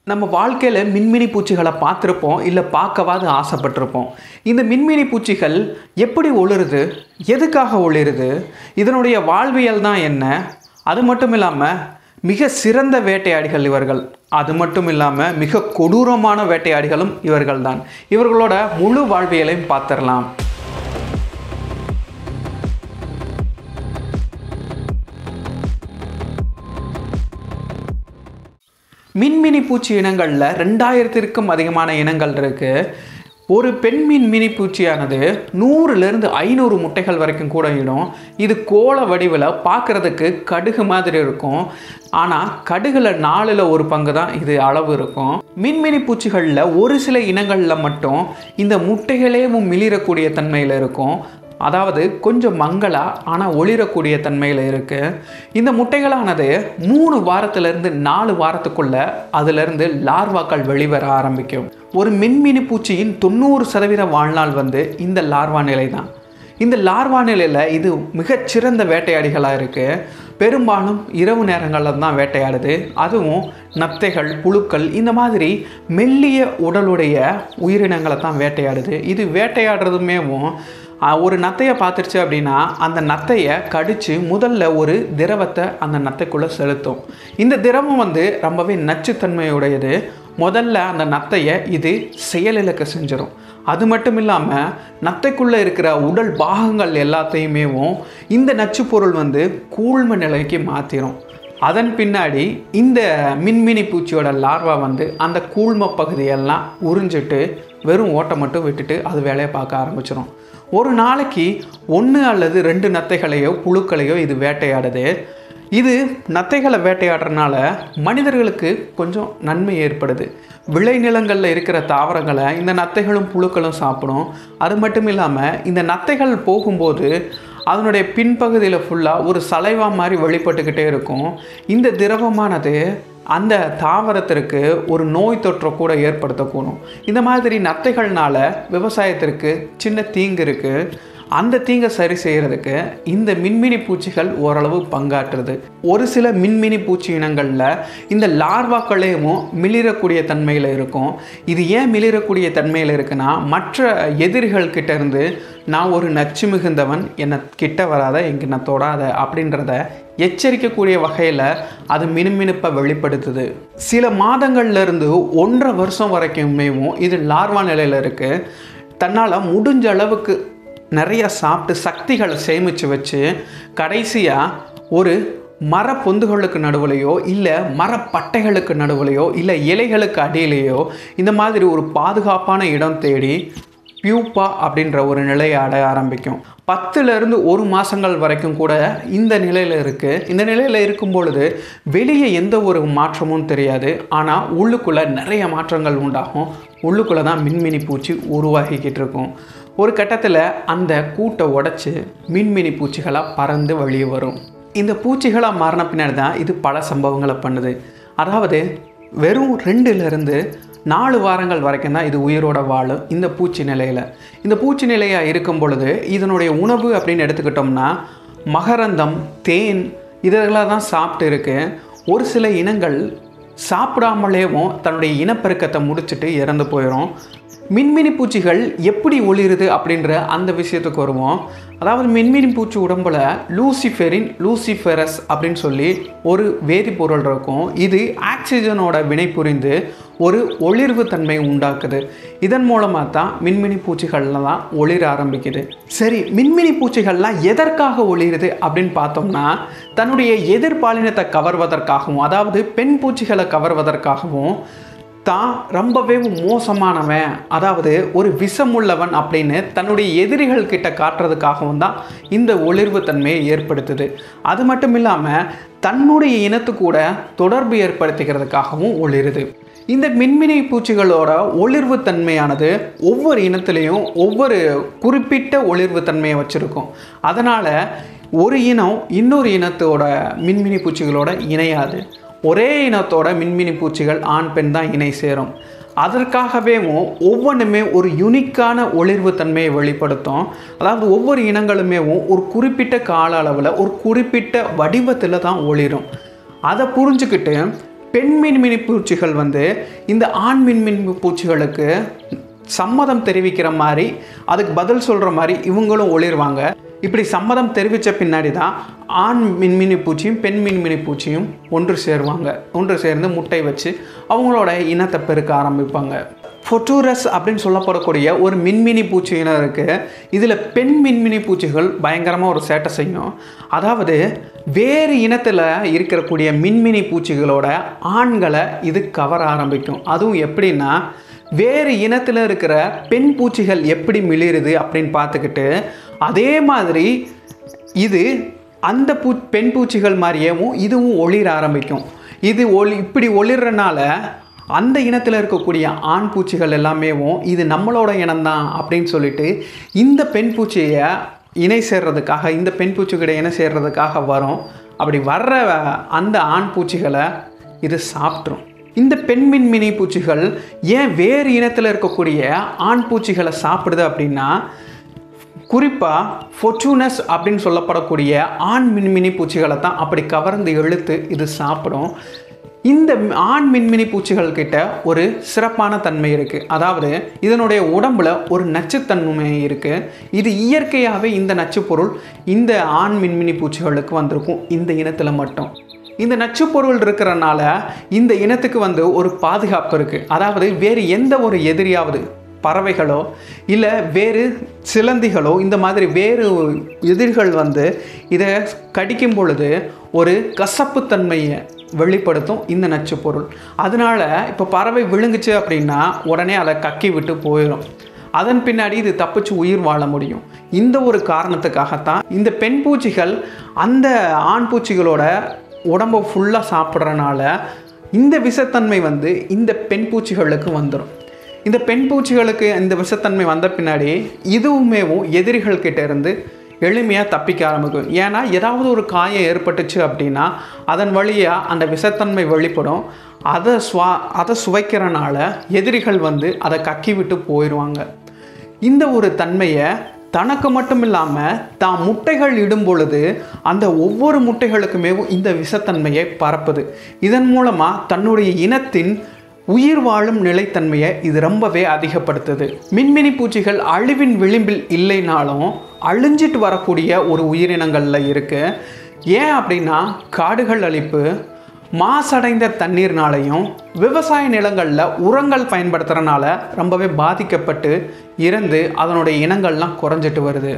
நம்ம வாழ்க்கையில் மின்மினி பூச்சிகளை பார்த்துருப்போம், இல்லை பார்க்கவாது ஆசைப்பட்டிருப்போம். இந்த மின்மினி பூச்சிகள் எப்படி ஒளிருது, எதுக்காக ஒளிருது, இதனுடைய வாழ்வியல் தான் என்ன? அது மட்டும் இல்லாமல் மிக சிறந்த வேட்டையாடிகள் இவர்கள். அது மட்டும் இல்லாமல் மிக கொடூரமான வேட்டையாடிகளும் இவர்கள் தான். இவர்களோட முழு வாழ்வியலையும் பார்த்துடலாம். மின்மினி பூச்சி இனங்களில் 2000க்கும் அதிகமான இனங்கள் இருக்குது. ஒரு பெண் மின்மினி பூச்சியானது 100லேருந்து 500 முட்டைகள் வரைக்கும் கூட இடும். இது கோள வடிவில் பார்க்குறதுக்கு கடுகு மாதிரி இருக்கும். ஆனால் கடுகுல 4ல் 1 பங்கு தான் இது அளவு இருக்கும். மின்மினி பூச்சிகளில் ஒரு சில இனங்களில் மட்டும் இந்த முட்டைகளே மிளிரக்கூடிய தன்மையில் இருக்கும். அதாவது கொஞ்சம் மங்களா ஆனால் ஒளிரக்கூடிய தன்மையில் இருக்குது. இந்த முட்டைகளானது 3 வாரத்திலிருந்து 4 வாரத்துக்குள்ளே அதிலிருந்து லார்வாக்கள் வெளிவர ஆரம்பிக்கும். ஒரு மின்மினி பூச்சியின் 90% வாழ்நாள் இந்த லார்வா நிலை தான். இந்த லார்வா நிலையில் இது மிகச்சிறந்த வேட்டையாடிகளாக இருக்குது. பெரும்பாலும் இரவு நேரங்களில் தான் வேட்டையாடுது. அதுவும் நத்தைகள், புழுக்கள், இந்த மாதிரி மெல்லிய உடலுடைய உயிரினங்களை தான் வேட்டையாடுது. இது வேட்டையாடுறதுமேவும் ஒரு நத்தையை பார்த்துருச்சு அப்படின்னா அந்த நத்தையை கடித்து முதல்ல ஒரு திரவத்தை அந்த நத்தைக்குள்ளே செலுத்தும். இந்த திரவம் ரொம்பவே நச்சுத்தன்மையுடையது. முதல்ல அந்த நத்தையை இது செயலிழக்க செஞ்சிடும். அது மட்டும் இல்லாமல் நத்தைக்குள்ளே இருக்கிற உடல் பாகங்கள் எல்லாத்தையுமேவும் இந்த நச்சுப்பொருள் கூழ்ம நிலைக்கு மாற்றிடும். அதன் பின்னாடி இந்த மின்மினி பூச்சியோட லார்வா அந்த கூழ்ம பகுதியெல்லாம் உறிஞ்சிட்டு வெறும் ஓட்டை மட்டும் விட்டுட்டு அது வேலையை பார்க்க ஆரம்பிச்சிடும். ஒரு நாளைக்கு 1 அல்லது 2 நத்தைகளையோ புழுக்களையோ இது வேட்டையாடுது. இது நத்தைகளை வேட்டையாடுறதுனால மனிதர்களுக்கு கொஞ்சம் நன்மை ஏற்படுது. விளைநிலங்களில் இருக்கிற தாவரங்களை இந்த நத்தைகளும் புழுக்களும் சாப்பிடும். அது மட்டும் இல்லாமல் இந்த நத்தைகள் போகும்போது அதனுடைய பின்பகுதியில் ஃபுல்லாக ஒரு சலைவா மாதிரி வெளிப்பட்டுக்கிட்டே இருக்கும். இந்த திரவமானது அந்த தாவரத்திற்கு ஒரு நோய் தொற்றை கூட ஏற்படுத்தக்கூடும். இந்த மாதிரி நத்தைகள்னால விவசாயத்திற்கு சின்ன தீங்கு இருக்குது. அந்த தீங்கை சரி செய்கிறதுக்கு இந்த மின்மினி பூச்சிகள் ஓரளவு பங்காற்றுது. ஒரு சில மின்மினி பூச்சி இனங்களில் இந்த லார்வாக்களையும் மிளிரக்கூடிய தன்மையில் இருக்கும். இது ஏன் மிளிரக்கூடிய தன்மையில் இருக்குன்னா, மற்ற எதிரிகள் கிட்ட இருந்து நான் ஒரு நச்சு மிகுந்தவன், என்னை கிட்ட வராத, எங்கே தொடாத அப்படின்றத எச்சரிக்கக்கூடிய வகையில் அது மினுமினுப்பை வெளிப்படுத்துது. சில மாதங்கள்லேருந்து 1.5 வருஷம் வரைக்குமேவும் இது லார்வா நிலையில் இருக்குது. தன்னால் முடிஞ்ச அளவுக்கு நிறைய சாப்பிட்டு சக்திகளை சேமித்து வச்சு கடைசியாக ஒரு மரப்பொந்துகளுக்கு நடுவுலையோ இல்லை மரப்பட்டைகளுக்கு நடுவுலையோ இல்லை இலைகளுக்கு அடியிலையோ இந்த மாதிரி ஒரு பாதுகாப்பான இடம் தேடி பியூப்பா அப்படின்ற ஒரு நிலையை அடைய ஆரம்பிக்கும். 10லேருந்து 1 மாதங்கள் வரைக்கும் கூட இந்த நிலையில் இருக்குது. இந்த நிலையில் இருக்கும் பொழுது வெளியே எந்த ஒரு மாற்றமும் தெரியாது. ஆனால் உள்ளுக்குள்ளே நிறைய மாற்றங்கள் உண்டாகும். உள்ளுக்குள்ளே தான் மின்மினி பூச்சி உருவாகிக்கிட்டு இருக்கும். ஒரு கட்டத்தில் அந்த கூட்டை உடைச்சி மின்மினி பூச்சிகளாக பறந்து வெளியே வரும். இந்த பூச்சிகளாக மாறின பின்னாடி தான் இது பல சம்பவங்களை பண்ணுது. அதாவது வெறும் 2லேருந்து 4 வாரங்கள் வரைக்கும் தான் இது உயிரோட வாழும் இந்த பூச்சி நிலையில். இந்த பூச்சி நிலையாக இருக்கும் பொழுது இதனுடைய உணவு அப்படின்னு எடுத்துக்கிட்டோம்னா மகரந்தம், தேன் இதெல்லாம் தான் சாப்பிட்டு இருக்கு. ஒரு சில இனங்கள் சாப்பிடாமலேவும் தன்னுடைய இனப்பெருக்கத்தை முடிச்சுட்டு இறந்து போயிடும். மின்மினி பூச்சிகள் எப்படி ஒளிருது அப்படின்ற அந்த விஷயத்துக்கு வருவோம். அதாவது மின்மினி பூச்சி உடம்புல லூசிஃபெரஸ் அப்படின்னு சொல்லி ஒரு வேதிப்பொருள் இருக்கும். இது ஆக்சிஜனோட வினை புரிந்து ஒரு ஒளிர்வு தன்மை உண்டாக்குது. இதன் மூலமாக தான் மின்மினி பூச்சிகள்லாம் தான் ஒளிர ஆரம்பிக்குது. சரி, மின்மினி பூச்சிகள்லாம் எதற்காக ஒளிருது அப்படின்னு பார்த்தோம்னா, தன்னுடைய எதிர்பாலினத்தை கவர்வதற்காகவும், அதாவது பெண் பூச்சிகளை கவர்வதற்காகவும், தான் ரொம்பவே மோசமானவன், அதாவது ஒரு விஷமுள்ளவன் அப்படின்னு தன்னுடைய எதிரிகள் கிட்ட காட்டுறதுக்காகவும் தான் இந்த ஒளிர்வு தன்மையை ஏற்படுத்துது. அது மட்டும் இல்லாமல் தன்னுடைய இனத்து கூட தொடர்பு ஏற்படுத்திக்கிறதுக்காகவும் ஒளிருது. இந்த மின்மினி பூச்சிகளோட ஒளிர்வு தன்மையானது ஒவ்வொரு இனத்துலேயும் ஒவ்வொரு குறிப்பிட்ட ஒளிர்வு தன்மையை வச்சுருக்கும். அதனால் ஒரு இனம் இன்னொரு இனத்தோட மின்மினி பூச்சிகளோட இணையாது. ஒரே இனத்தோட மின்மினி பூச்சிகள் ஆண் பெண் தான் இணை சேரும். அதற்காகவே ஒவ்வொன்றுமே ஒரு யூனிக்கான ஒளிர்வு தன்மையை வெளிப்படுத்தும். அதாவது ஒவ்வொரு இனங்களுமே ஒரு குறிப்பிட்ட கால அளவில் ஒரு குறிப்பிட்ட வடிவத்தில் தான் ஒளிரும். அதை புரிஞ்சுக்கிட்டு பெண் மின்மினி பூச்சிகள் வந்து இந்த ஆண் மின்மினி பூச்சிகளுக்கு சம்மதம் தெரிவிக்கிற மாதிரி, அதுக்கு பதில் சொல்கிற மாதிரி இவங்களும் ஒளிர்வாங்க. இப்படி சம்மதம் தெரிவித்த பின்னாடி தான் ஆண் மின்மினி பூச்சியும் பெண் மின்மினி பூச்சியும் ஒன்று சேருவாங்க. ஒன்று சேர்ந்து முட்டை வச்சு அவங்களோட இனத்தை பெருக்க ஆரம்பிப்பாங்க. ஃபொட்டூரஸ் அப்படின்னு சொல்லப்படக்கூடிய ஒரு மின்மினி பூச்சி இனம் இருக்குது. இதில் பெண் மின்மினி பூச்சிகள் பயங்கரமாக ஒரு சேட்டை செய்யும். அதாவது வேறு இனத்தில் இருக்கக்கூடிய மின்மினி பூச்சிகளோட ஆண்களை இது கவர ஆரம்பிக்கும். அதுவும் எப்படின்னா, வேறு இனத்தில் இருக்கிற பெண் பூச்சிகள் எப்படி மிளிருது அப்படின்னு பார்த்துக்கிட்டு அதே மாதிரி இது அந்த பெண் பூச்சிகள் மாதிரியேவும் இதுவும் ஒளிர ஆரம்பிக்கும். இது இப்படி ஒளிர்றனால அந்த இனத்தில் இருக்கக்கூடிய ஆண் பூச்சிகள் எல்லாமேவும் இது நம்மளோட இனம்தான் அப்படின்னு சொல்லிட்டு இந்த பெண் பூச்சியை இணை சேர்றதுக்காக, இந்த பெண் பூச்சிக்கிட்ட இணை சேர்றதுக்காக வரும். அப்படி வர்ற அந்த ஆண் பூச்சிகளை இது சாப்பிட்ரும். இந்த பெண் மின்மினி பூச்சிகள் ஏன் வேறு இனத்தில் இருக்கக்கூடிய ஆண் பூச்சிகளை சாப்பிடுது அப்படின்னா, குறிப்பாக ஃபொட்டூனஸ் அப்படின்னு சொல்லப்படக்கூடிய ஆண் மின்மினி பூச்சிகளை தான் அப்படி கவர்ந்து இழுத்து இது சாப்பிடும். இந்த ஆண் மின்மினி பூச்சிகள் கிட்ட ஒரு சிறப்பான தன்மை இருக்குது. அதாவது இதனுடைய உடம்புல ஒரு நச்சுத்தன்மை இருக்குது. இது இயற்கையாகவே இந்த நச்சுப்பொருள் இந்த ஆண் மின்மினி பூச்சிகளுக்கு வந்திருக்கும், இந்த இனத்தில் மட்டும். இந்த நச்சுப்பொருள் இருக்கிறனால இந்த இனத்துக்கு வந்து ஒரு பாதுகாப்பு இருக்குது. அதாவது வேறு எந்த ஒரு எதிரியாவது, பறவைகளோ இல்லை வேறு சிலந்திகளோ, இந்த மாதிரி வேறு எதிரிகள் வந்து இதை கடிக்கும் பொழுது ஒரு கசப்புத்தன்மையை வெளிப்படுத்தும் இந்த நச்சுப்பொருள். அதனால் இப்போ பறவை விழுங்குச்சு அப்படின்னா உடனே அதை கக்கி விட்டு போயிடும். அதன் பின்னாடி இது தப்பிச்சு உயிர் வாழ முடியும். இந்த ஒரு காரணத்துக்காகத்தான் இந்த பெண் பூச்சிகள் அந்த ஆண் பூச்சிகளோட உடம்பை ஃபுல்லாக சாப்பிட்றனால இந்த விஷத்தன்மை வந்து இந்த பெண் பூச்சிகளுக்கு வந்துடும். இந்த பெண் பூச்சிகளுக்கு இந்த விஷத்தன்மை வந்த பின்னாடி இதுவுமேவும் எதிரிகள் கிட்ட இருந்து எளிமையாக தப்பிக்க ஆரம்பிக்கும். ஏன்னா ஏதாவது ஒரு காயம் ஏற்பட்டுச்சு அப்படின்னா அதன் வழியாக அந்த விஷத்தன்மை வெளிப்படும். அதை சுவைக்கிறனால எதிரிகள் வந்து அதை கக்கி விட்டு போயிடுவாங்க. இந்த ஒரு தன்மையை தனக்கு மட்டும் இல்லாமல் தான் முட்டைகள் இடும் பொழுது அந்த ஒவ்வொரு முட்டைகளுக்குமே இந்த விஷத்தன்மையை பரப்புது. இதன் மூலமாக தன்னுடைய இனத்தின் உயிர் வாழும் நிலைத்தன்மையை இது ரொம்பவே அதிகப்படுத்துது. மின்மினி பூச்சிகள் அழிவின் விளிம்பில் இல்லைனாலும் அழிஞ்சிட்டு வரக்கூடிய ஒரு உயிரினங்களில் இருக்குது. ஏன் அப்படின்னா, காடுகள் அழிப்பு, மாசடைந்த தண்ணீர்னாலையும் விவசாய நிலங்களில் உரங்கள் பயன்படுத்துகிறனால ரொம்பவே பாதிக்கப்பட்டு இறந்து அதனுடைய இனங்கள்லாம் குறைஞ்சிட்டு வருது.